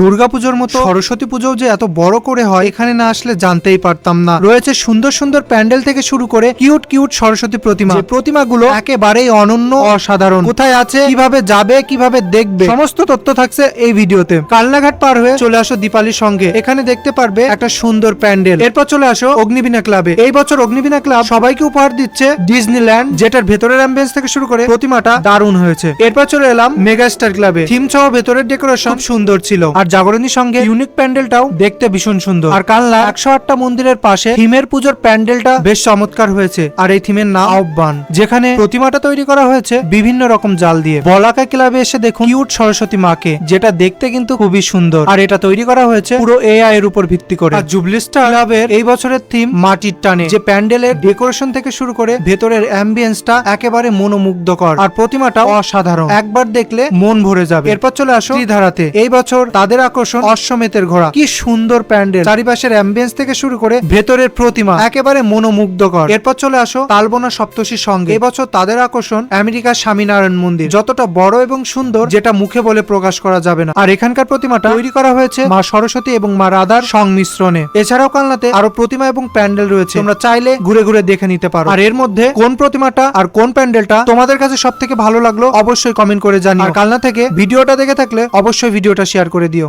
দুর্গাপুজোর মতো সরস্বতী পুজো যে এত বড় করে হয় এখানে না আসলে জানতেই পারতাম না। রয়েছে সুন্দর সুন্দর প্যান্ডেল থেকে শুরু করে কিউট কিউট সরস্বতী প্রতিমা, যে প্রতিমাগুলো একেবারেই অনন্য, অসাধারণ। কোথায় আছে, কিভাবে যাবে, কিভাবে দেখবে, সমস্ত তথ্য থাকছে এই ভিডিওতে। কালনাঘাট পার হয়ে চলে আসো দীপালির সঙ্গে, এখানে দেখতে পারবে একটা সুন্দর প্যান্ডেল। এরপর চলে আসো অগ্নিবীণা ক্লাবে। এই বছর অগ্নিবীণা ক্লাব সবাইকে উপহার দিচ্ছে ডিজনিল্যান্ড, যেটার ভেতরের অ্যাম্বিয়েন্স থেকে শুরু করে প্রতিমাটা দারুণ হয়েছে। এরপর চলে এলাম মেগাস্টার ক্লাবে। থিম সহ ভেতরের ডেকোরেশন সুন্দর ছিল, আর জাগরণীর সঙ্গে ইউনিক প্যান্ডেলটাও দেখতে ভীষণ সুন্দর। আর কালনা 108টা মন্দিরের পাশে থিমের পুজোর প্যান্ডেলটা বেশ চমৎকার হয়েছে, আর এই থিমের নাম আহ্বান, যেখানে প্রতিমাটা তৈরি করা হয়েছে বিভিন্ন রকম জাল দিয়ে। বলাকা ক্লাবে এসে দেখুন কিউট সরস্বতী মাকে, যেটা দেখতে কিন্তু খুবই সুন্দর, আর এটা তৈরি করা হয়েছে পুরো এআই এর উপর ভিত্তি করে। আর জুবলি স্টার ক্লাবের এই বছরের থিম মাটির টানে, যে প্যান্ডেলের ডেকোরেশন থেকে শুরু করে ভেতরের অ্যাম্বিয়েন্সটা একেবারে মনোমুগ্ধকর, আর প্রতিমাটা অসাধারণ, একবার দেখলে মন ভরে যাবে। এরপর চলে আসো ত্রিধারাতে। এই বছর তাদের আকর্ষণ অশ্বমেধের ঘোড়া। কি সুন্দর প্যান্ডেল, চারিপাশের অ্যাম্বিয়েন্স থেকে শুরু করে ভেতরের প্রতিমা একেবারে মনোমুগ্ধকর। এরপর চলে আসো তালবনা সপ্তর্ষির সঙ্গে। এই বছর তাদের আকর্ষণ আমেরিকার স্বামীনারায়ণ মন্দির, যতটা বড় এবং সুন্দর যেটা মুখে বলে প্রকাশ করা যাবে না। আর এখানকার প্রতিমাটা তৈরি করা হয়েছে মা সরস্বতী এবং মা রাধার সংমিশ্রণে। এছাড়াও কালনাতে আরো প্রতিমা এবং প্যান্ডেল রয়েছে, তোমরা চাইলে ঘুরে ঘুরে দেখে নিতে পারো। আর এর মধ্যে কোন প্রতিমাটা আর কোন প্যান্ডেলটা তোমাদের কাছে সব থেকে ভালো লাগলো অবশ্যই কমেন্ট করে জানিও। আর কালনা থেকে ভিডিওটা দেখে থাকলে অবশ্যই ভিডিওটা শেয়ার করে দিও।